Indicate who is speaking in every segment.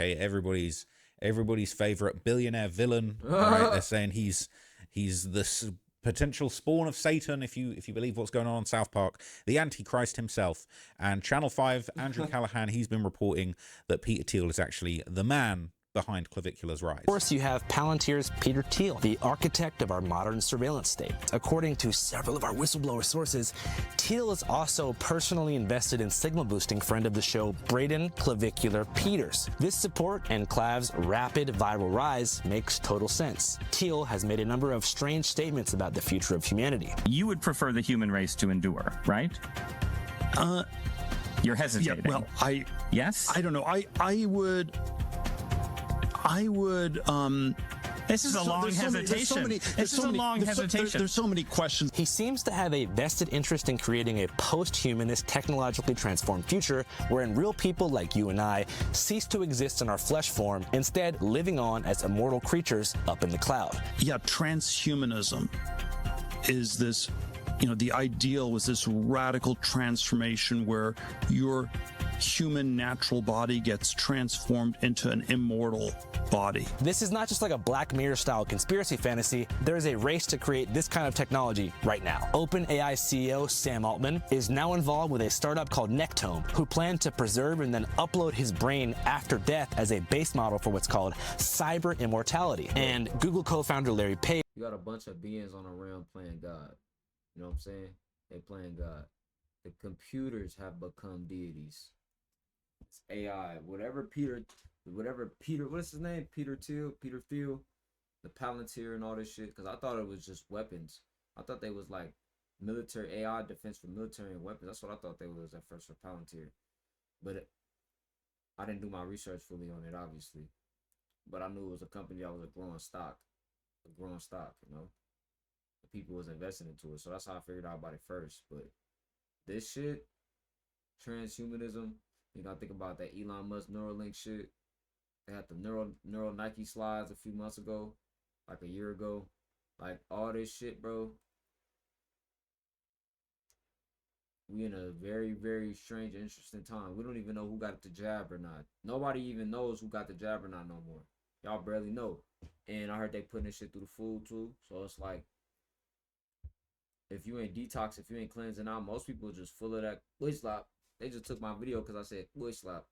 Speaker 1: Okay, everybody's favorite billionaire villain. All right, they're saying he's the potential spawn of Satan, if you believe what's going on South Park, the Antichrist himself. And Channel 5, Andrew Callahan, he's been reporting that Peter Thiel is actually the man behind Clavicula's rise.
Speaker 2: Of course, you have Palantir's Peter Thiel, the architect of our modern surveillance state. According to several of our whistleblower sources, Thiel is also personally invested in signal boosting friend of the show, Braden Clavicular Peters. This support and Clav's rapid viral rise makes total sense. Thiel has made a number of strange statements about the future of humanity.
Speaker 3: You would prefer the human race to endure, right? You're hesitating.
Speaker 4: Yeah, well,
Speaker 3: yes?
Speaker 4: I don't know. I would
Speaker 3: This is a long hesitation. This is a long hesitation.
Speaker 4: There's so many questions.
Speaker 2: He seems to have a vested interest in creating a post-humanist, technologically transformed future wherein real people like you and I cease to exist in our flesh form, instead living on as immortal creatures up in the cloud.
Speaker 4: Yeah, transhumanism is this, the ideal was this radical transformation where your human natural body gets transformed into an immortal body.
Speaker 2: This is not just like a Black Mirror style conspiracy fantasy. There is a race to create this kind of technology right now. OpenAI CEO Sam Altman is now involved with a startup called Nectome, who plan to preserve and then upload his brain after death as a base model for what's called cyber immortality. And Google co-founder Larry Page.
Speaker 5: You got a bunch of beings on a realm playing God. You know what I'm saying? They playing God. The computers have become deities. It's AI. Whatever Peter, what's his name? Peter Thiel, the Palantir and all this shit. Because I thought it was just weapons. I thought they was like military AI defense for military and weapons. That's what I thought they was at first for Palantir. But I didn't do my research fully on it, obviously. But I knew it was a company that was a growing stock. The people was investing into it. So that's how I figured out about it first. But this shit, transhumanism, you gotta think about that Elon Musk Neuralink shit. They had the neural Nike slides a few months ago, like a year ago. Like all this shit, bro. We in a very, very strange, interesting time. We don't even know who got the jab or not. Nobody even knows who got the jab or not no more. Y'all barely know. And I heard they putting this shit through the food too. So it's like, if you ain't detox, if you ain't cleansing out, most people just full of that bush slap. They just took my video because I said bush slap.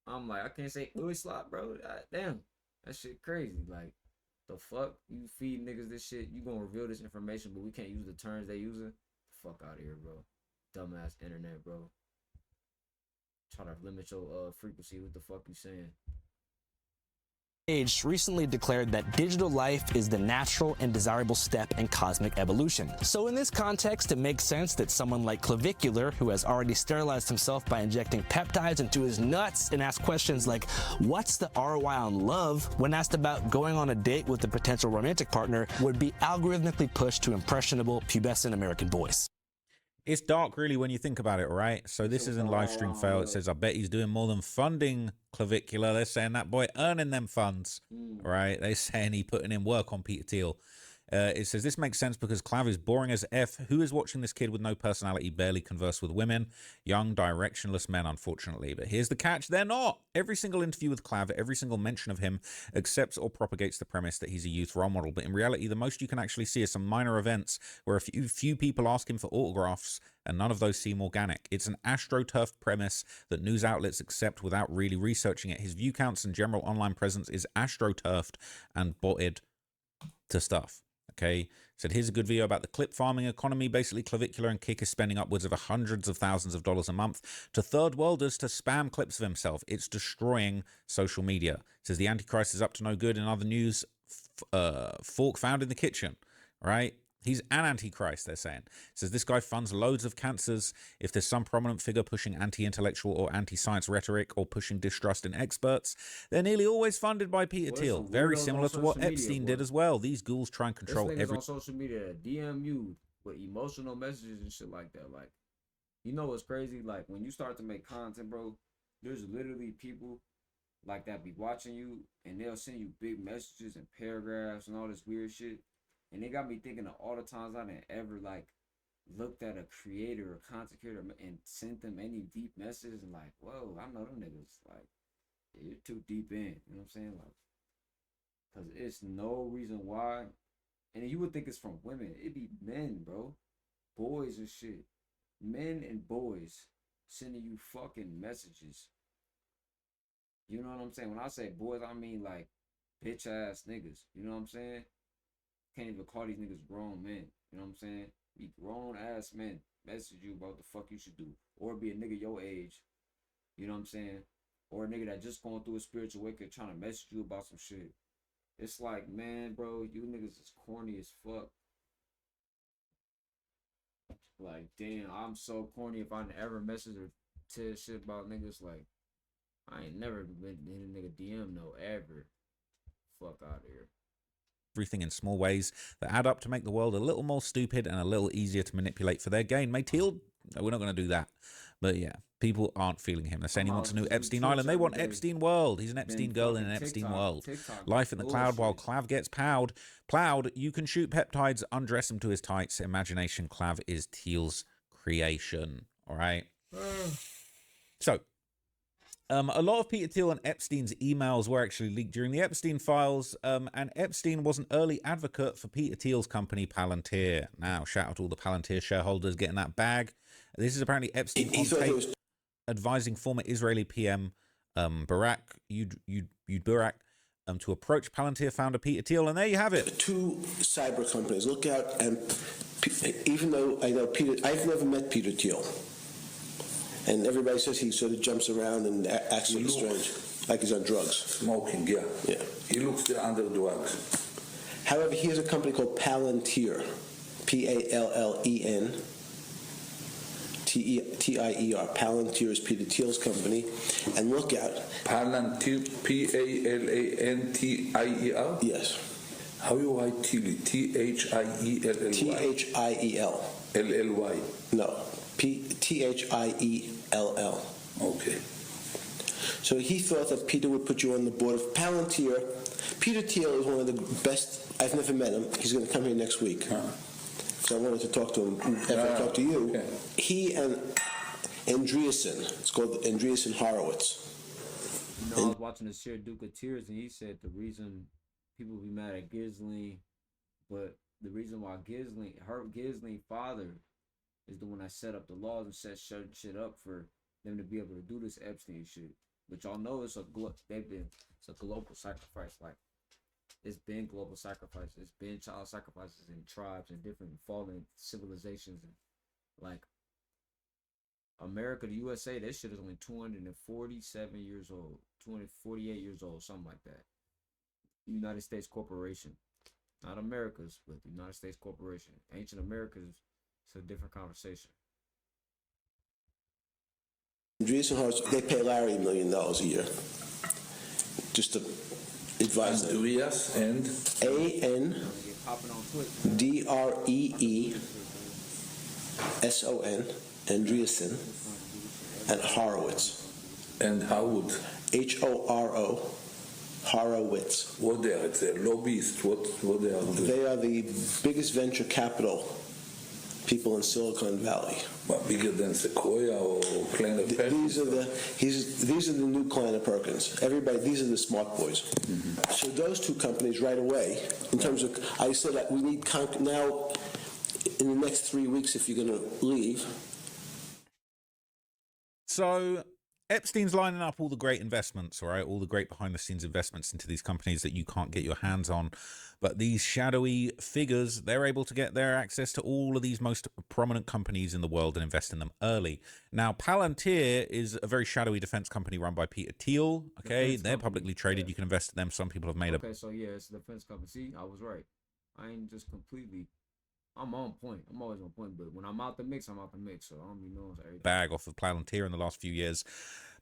Speaker 5: I'm like, I can't say bush slap, bro. God, damn, that shit crazy. Like, the fuck? You feed niggas this shit, you gonna reveal this information, but we can't use the terms they using? Fuck out of here, bro. Dumbass internet, bro. Try to limit your frequency. What the fuck you saying?
Speaker 2: Page recently declared that digital life is the natural and desirable step in cosmic evolution. So in this context, it makes sense that someone like Clavicular, who has already sterilized himself by injecting peptides into his nuts and asked questions like, what's the ROI on love, when asked about going on a date with a potential romantic partner, would be algorithmically pushed to impressionable, pubescent American boys.
Speaker 1: It's dark, really, when you think about it, right? So this is in Livestream Fail. It says, I bet he's doing more than funding Clavicular. They're saying that boy earning them funds, right? They're saying he putting in work on Peter Thiel. It says, this makes sense because Clav is boring as F. Who is watching this kid with no personality, barely converse with women? Young, directionless men, unfortunately. But here's the catch. They're not. Every single interview with Clav, every single mention of him accepts or propagates the premise that he's a youth role model. But in reality, the most you can actually see is some minor events where a few people ask him for autographs and none of those seem organic. It's an astroturfed premise that news outlets accept without really researching it. His view counts and general online presence is astroturfed and botted to stuff. Okay, said here's a good video about the clip farming economy. Basically, Clavicular and Kick is spending upwards of hundreds of thousands of dollars a month to third worlders to spam clips of himself. It's destroying social media. Says the Antichrist is up to no good. In other news, fork found in the kitchen, right? He's an Antichrist, they're saying. Says this guy funds loads of cancers. If there's some prominent figure pushing anti-intellectual or anti-science rhetoric or pushing distrust in experts, they're nearly always funded by Peter Thiel. Very similar to what Epstein did as well. These ghouls try and control everything.
Speaker 5: on social media that DM you with emotional messages and shit like that. Like, you know what's crazy? Like, when you start to make content, bro, there's literally people like that be watching you and they'll send you big messages and paragraphs and all this weird shit. And they got me thinking of all the times I didn't ever like looked at a creator or content creator and sent them any deep messages and like, whoa, I know them niggas. Like, you're too deep in. You know what I'm saying? Like, cause it's no reason why. And you would think it's from women. It'd be men, bro. Boys and shit. Men and boys sending you fucking messages. You know what I'm saying? When I say boys, I mean like bitch ass niggas. You know what I'm saying? Can't even call these niggas grown men. You know what I'm saying? Be grown ass men message you about the fuck you should do. Or be a nigga your age. You know what I'm saying? Or a nigga that just going through a spiritual awakening trying to message you about some shit. It's like, man, bro, you niggas is corny as fuck. Like, damn, I'm so corny if I ever message or tell shit about niggas. Like, I ain't never been in a nigga DM no ever. Fuck out of here.
Speaker 1: Everything in small ways that add up to make the world a little more stupid and a little easier to manipulate for their gain. May Teal, no, we're not going to do that. But yeah, people aren't feeling him. They're saying he wants a new Epstein Island. They want Epstein World. He's an Epstein girl in an Epstein world. Life in the cloud while Clav gets plowed. You can shoot peptides, undress him to his tights. Imagination Clav is Teal's creation. All right. So, a lot of Peter Thiel and Epstein's emails were actually leaked during the Epstein files, and Epstein was an early advocate for Peter Thiel's company, Palantir. Now, shout out to all the Palantir shareholders getting that bag. This is apparently Epstein on tape advising former Israeli PM Barak Barak to approach Palantir founder Peter Thiel, and there you have it.
Speaker 6: Two cyber companies. Look out, and even though I know Peter, I've never met Peter Thiel. And everybody says he sort of jumps around and acts sort of strange, like he's on drugs.
Speaker 7: Smoking, yeah.
Speaker 6: Yeah.
Speaker 7: He looks under drugs.
Speaker 6: However, he has a company called Palantir, Pallen Tier. Palantir is Peter Thiel's company. And look out.
Speaker 7: Palantir, Palantir?
Speaker 6: Yes.
Speaker 7: How you write Thiel? Thiel?
Speaker 6: Thiel.
Speaker 7: LLY.
Speaker 6: No. Thiell.
Speaker 7: Okay.
Speaker 6: So he thought that Peter would put you on the board of Palantir. Peter Thiel is one of the best. I've never met him. He's going to come here next week. So I wanted to talk to him after I talked to you.
Speaker 7: Okay.
Speaker 6: He and Andreessen, it's called Andreessen Horowitz.
Speaker 5: You know, I was watching the Share Duke of Tears, and he said the reason people be mad at Ghislaine, but the reason why Ghislaine's father is the one that set up the laws and set shit up for them to be able to do this Epstein shit. But y'all know it's a global sacrifice. Like, it's been global sacrifices. It's been child sacrifices in tribes and different fallen civilizations. And like America, the USA, that shit is only 247 years old, 248 years old, something like that. United States Corporation. Not America's, but the United States Corporation. Ancient America's, it's a different conversation.
Speaker 6: Andreessen Horowitz, they pay Larry $1 million a year just to advise them.
Speaker 7: Andreas and
Speaker 6: Andreessen, Andreessen, and Horowitz.
Speaker 7: And Howard.
Speaker 6: Horo, Horowitz.
Speaker 7: What they are? It's a lobbyist. What they are doing?
Speaker 6: They are the biggest venture capital people in Silicon Valley.
Speaker 7: What, bigger than Sequoia or Kleiner Perkins?
Speaker 6: These are the new Kleiner Perkins. Everybody, these are the smart boys. Mm-hmm. So those two companies right away, in terms of, I said that we need now in the next 3 weeks if you're going to leave.
Speaker 1: So Epstein's lining up all the great investments, all right? All the great behind-the-scenes investments into these companies that you can't get your hands on. But these shadowy figures, they're able to get their access to all of these most prominent companies in the world and invest in them early. Now, Palantir is a very shadowy defense company run by Peter Thiel, okay? They're publicly traded. Yeah. You can invest in them. Some people have made
Speaker 5: Okay, so yeah, it's a defense company. See, I was right. I ain't just completely... I'm on point. I'm always on point, but when I'm out the mix, I'm out the mix. So I don't be knowing everything.
Speaker 1: Bag off of Palantir in the last few years.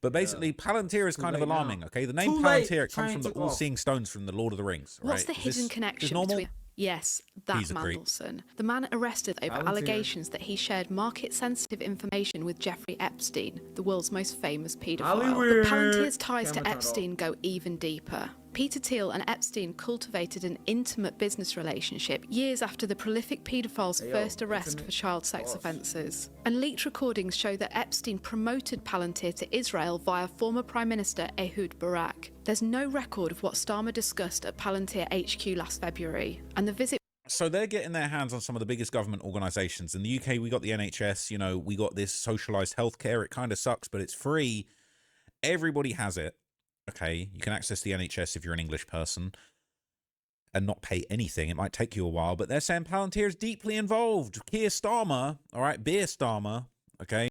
Speaker 1: But basically, Palantir is kind of alarming,
Speaker 5: now.
Speaker 1: okay? The name Palantir, it comes from the all-seeing stones from the Lord of the Rings, right?
Speaker 8: What's the hidden connection between... Yes, that's Mandelson. The man arrested over allegations that he shared market-sensitive information with Jeffrey Epstein, the world's most famous paedophile. But Palantir's ties to Epstein go even deeper. Peter Thiel and Epstein cultivated an intimate business relationship years after the prolific paedophile's first arrest for child sex offences. And leaked recordings show that Epstein promoted Palantir to Israel via former Prime Minister Ehud Barak. There's no record of what Starmer discussed at Palantir HQ last February, and the visit...
Speaker 1: So they're getting their hands on some of the biggest government organisations. In the UK, we got the NHS, you know, we got this socialised healthcare. It kind of sucks, but it's free. Everybody has it. Okay, you can access the NHS if you're an English person and not pay anything. It might take you a while, but they're saying Palantir is deeply involved. Keir Starmer, all right, Beer Starmer, okay,